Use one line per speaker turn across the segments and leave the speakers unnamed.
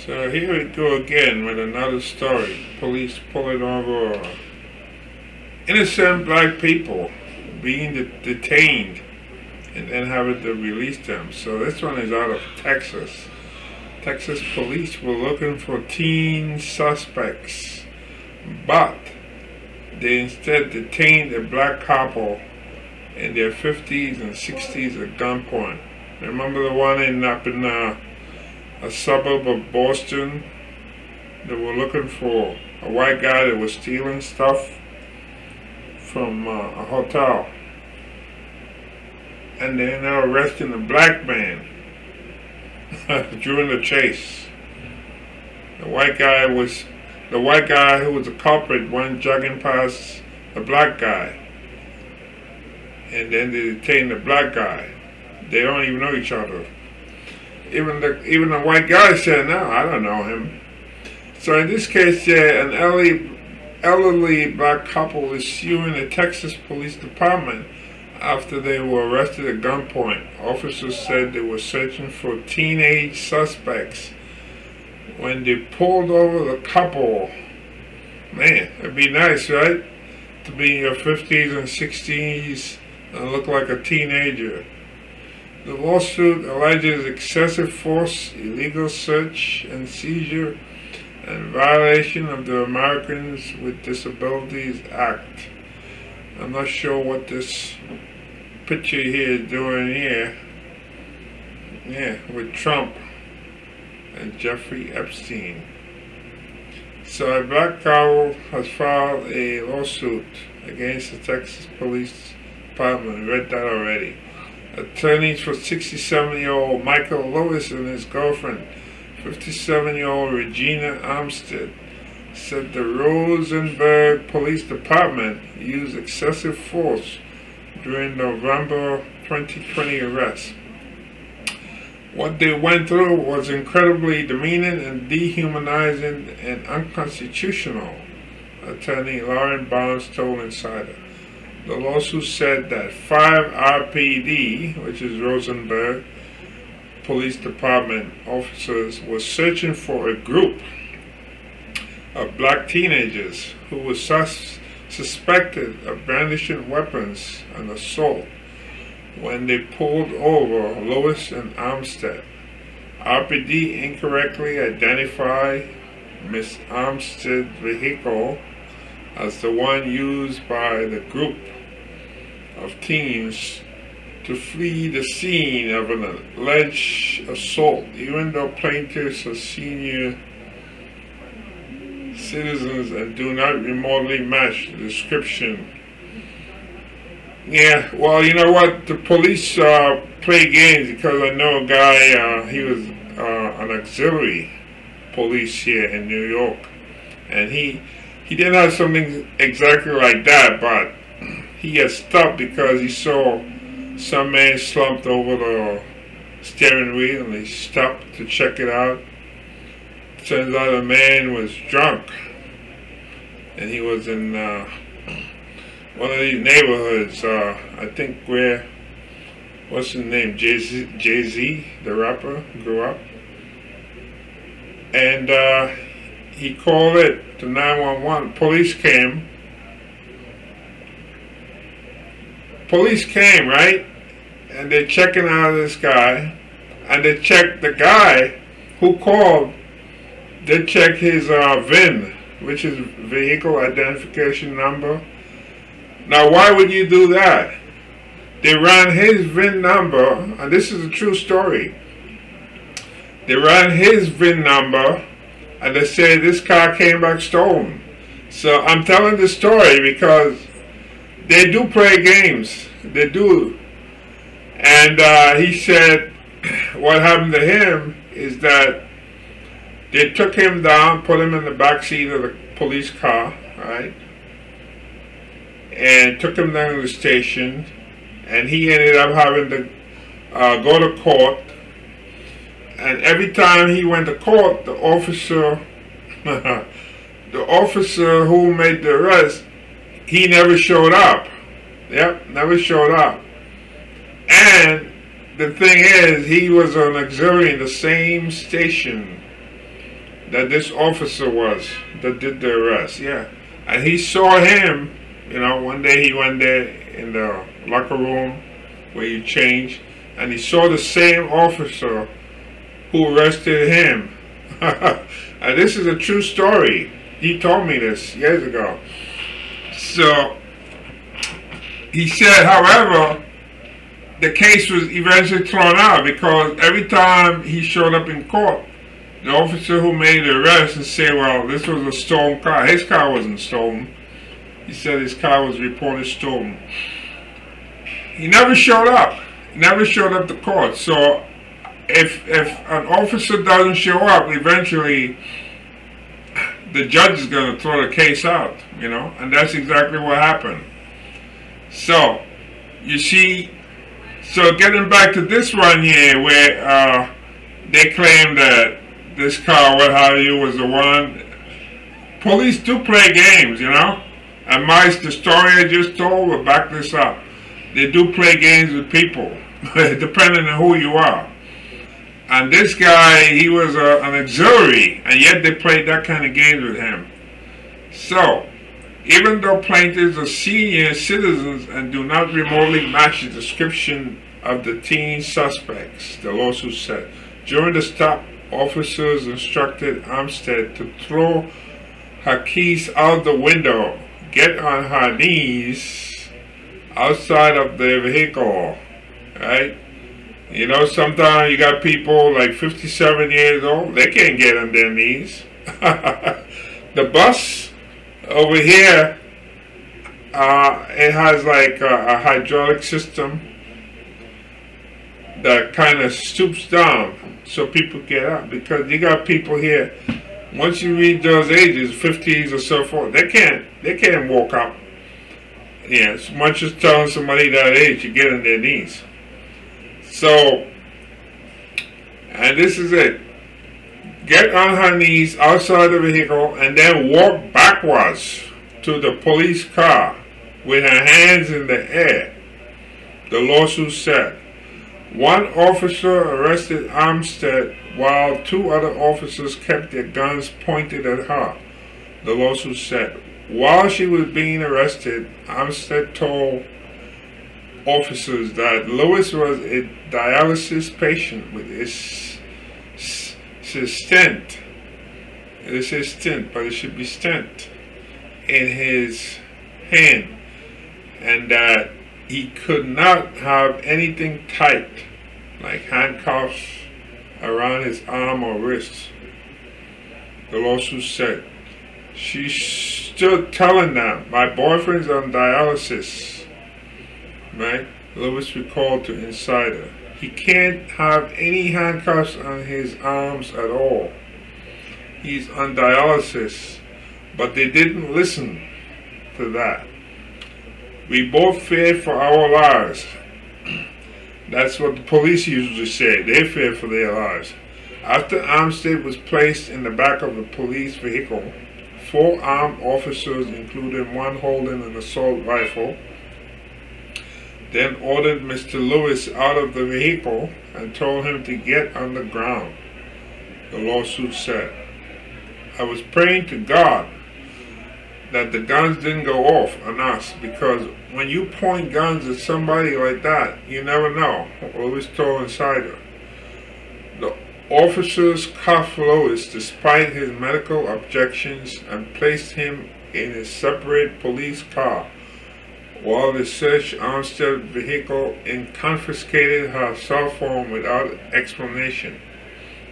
So here we go again with another story. Police pulling over innocent black people being detained and then having to release them. So this one is out of Texas. Texas police were looking for teen suspects, but they instead detained a black couple in their 50s and 60s at gunpoint. Remember the one up in a suburb of Boston? They were looking for a white guy that was stealing stuff from a hotel, and they're now arresting a black man during the chase. The white guy who was the culprit went jogging past the black guy, and then they detained the black guy. They don't even know each other. Even the white guy said, "No, I don't know him." So in this case, yeah, an elderly black couple is suing the Texas Police Department after they were arrested at gunpoint. Officers said they were searching for teenage suspects when they pulled over the couple. Man, it'd be nice, right? To be in your 50s and 60s and look like a teenager. The lawsuit alleges excessive force, illegal search and seizure, and violation of the Americans with Disabilities Act. I'm not sure what this picture here is doing here. Yeah, with Trump and Jeffrey Epstein. So a black couple has filed a lawsuit against the Texas Police Department. Read that already. Attorneys for 67-year-old Michael Lewis and his girlfriend, 57-year-old Regina Armstead, said the Rosenberg Police Department used excessive force during November 2020 arrest. What they went through was incredibly demeaning and dehumanizing and unconstitutional, attorney Lauren Barnes told Insider. The lawsuit said that 5 RPD, which is Rosenberg Police Department officers, were searching for a group of black teenagers who were suspected of brandishing weapons and assault when they pulled over Lewis and Armstead. RPD incorrectly identified Miss Armstead's vehicle as the one used by the group of teens to flee the scene of an alleged assault, even though plaintiffs are senior citizens and do not remotely match the description. Yeah, well, you know what? The police play games, because I know a guy, he was an auxiliary police here in New York, and he didn't have something exactly like that, but he had stopped because he saw some man slumped over the steering wheel, and he stopped to check it out. Turns out the man was drunk, and he was in one of these neighborhoods, I think where, what's his name, Jay-Z, the rapper, grew up. And he called it to 911. Police came, right? And they're checking out this guy, and they checked the guy who called. They checked his VIN, which is vehicle identification number. Now, why would you do that? They ran his VIN number, and this is a true story. They ran his VIN number, and they said this car came back stolen. So I'm telling this story because they do play games. They do. And he said what happened to him is that they took him down, put him in the back seat of the police car, right? And took him down to the station, and he ended up having to go to court. And every time he went to court, the officer who made the arrest, he never showed up. Yep, never showed up. And the thing is, he was an auxiliary in the same station that this officer was that did the arrest. Yeah, and he saw him. You know, one day he went there in the locker room where you change, and he saw the same officer who arrested him. And this is a true story. He told me this years ago. So he said, however, the case was eventually thrown out because every time he showed up in court, the officer who made the arrest and said, well, this was a stolen car. His car wasn't stolen. He said his car was reported stolen. He never showed up. He never showed up to court. So if an officer doesn't show up, eventually the judge is going to throw the case out, you know, and that's exactly what happened. So, you see, so getting back to this one here where they claim that this car, what have you, was the one. Police do play games, you know, and the story I just told will back this up. They do play games with people, depending on who you are. And this guy, he was an auxiliary, and yet they played that kind of games with him. So, even though plaintiffs are senior citizens and do not remotely match the description of the teen suspects, the lawsuit said, during the stop, officers instructed Armstead to throw her keys out the window, get on her knees outside of the vehicle, right? You know, sometimes you got people like 57 years old, they can't get on their knees. The bus over here, it has like a hydraulic system that kind of stoops down so people get up, because you got people here, once you reach those ages, 50s or so forth, they can't walk up. Yeah, as much as telling somebody that age, you get on their knees. So, and this is it. Get on her knees outside the vehicle and then walk backwards to the police car with her hands in the air, the lawsuit said. One officer arrested Armstead while two other officers kept their guns pointed at her, the lawsuit said. While she was being arrested, Armstead told officers that Lewis was a dialysis patient with his stent. It says stent, but it should be stent in his hand, and that he could not have anything tight, like handcuffs around his arm or wrist, the lawsuit said. She stood telling them, my boyfriend's on dialysis, right? Lewis recalled to Insider. He can't have any handcuffs on his arms at all. He's on dialysis, but they didn't listen to that. We both feared for our lives. That's what the police usually say. They feared for their lives. After Armstead was placed in the back of the police vehicle, 4 armed officers, including one holding an assault rifle, then ordered Mr. Lewis out of the vehicle and told him to get on the ground, the lawsuit said. I was praying to God that the guns didn't go off on us, because when you point guns at somebody like that, you never know, Lewis told Insider. The officers cuffed Lewis despite his medical objections and placed him in a separate police car while they searched Armstead's vehicle and confiscated her cell phone without explanation,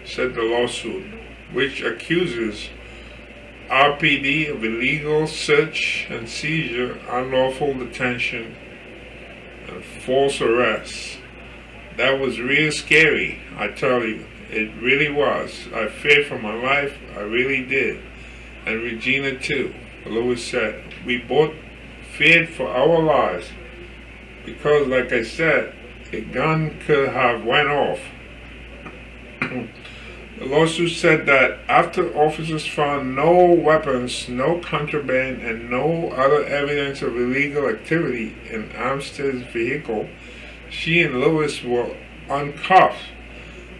said the lawsuit, which accuses RPD of illegal search and seizure, unlawful detention, and false arrest. That was real scary, I tell you. It really was. I feared for my life, I really did. And Regina too, Lewis said. We both feared for our lives because, like I said, a gun could have went off. The lawsuit said that after officers found no weapons, no contraband, and no other evidence of illegal activity in Armstead's vehicle, she and Lewis were uncuffed.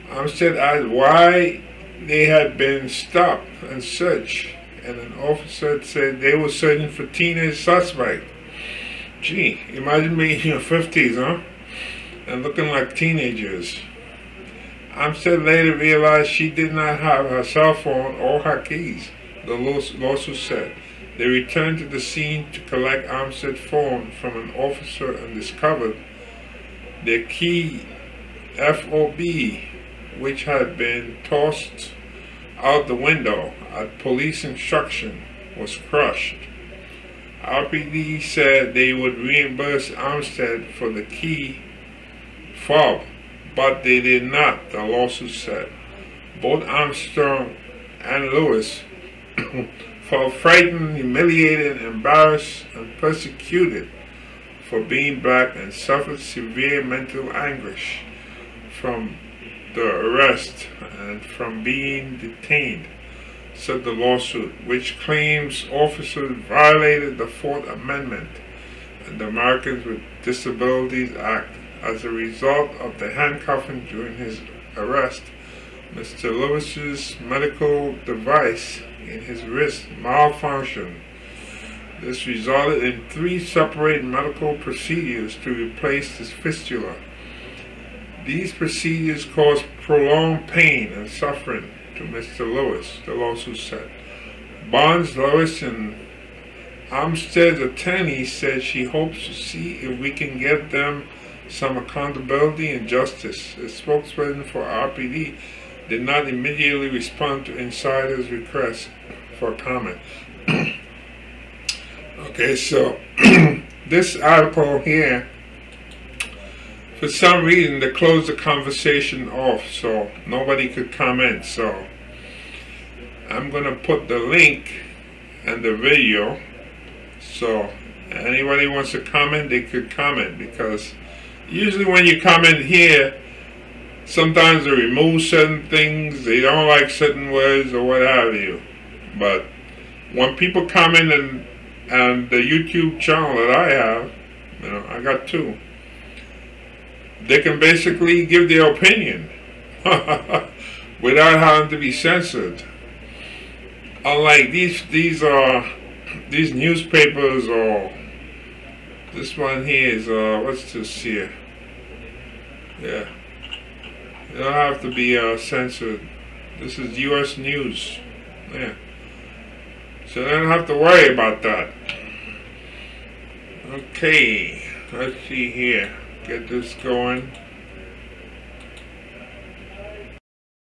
Armstead asked why they had been stopped and searched, and an officer said they were searching for teenage suspects. Gee, imagine being in your 50s, huh? And looking like teenagers. Armstead later realized she did not have her cell phone or her keys, the lawsuit said. They returned to the scene to collect Armstead's phone from an officer and discovered their key FOB, which had been tossed out the window at police instruction, was crushed. RPD said they would reimburse Armstead for the key fob, but they did not, the lawsuit said. Both Armstrong and Lewis felt frightened, humiliated, embarrassed, and persecuted for being black and suffered severe mental anguish from the arrest and from being detained, said the lawsuit, which claims officers violated the Fourth Amendment and the Americans with Disabilities Act. As a result of the handcuffing during his arrest, Mr. Lewis's medical device in his wrist malfunctioned. This resulted in 3 separate medical procedures to replace his fistula. These procedures caused prolonged pain and suffering to Mr. Lewis, the lawsuit said. Barnes, Lewis, and Armstead's attorney said she hopes to see if we can get them some accountability and justice. A spokesperson for RPD did not immediately respond to insiders' request for comment. Okay, so this article here, for some reason they closed the conversation off, so nobody could comment. So I'm gonna put the link and the video, so anybody wants to comment, they could comment, because usually when you comment here, sometimes they remove certain things, they don't like certain words or what have you. But when people comment and the YouTube channel that I have, you know, I got 2, they can basically give their opinion without having to be censored. Unlike these newspapers, or this one here is what's this here? Yeah, you don't have to be censored. This is U.S. News. Yeah, so they don't have to worry about that. Okay, let's see here. Get this going.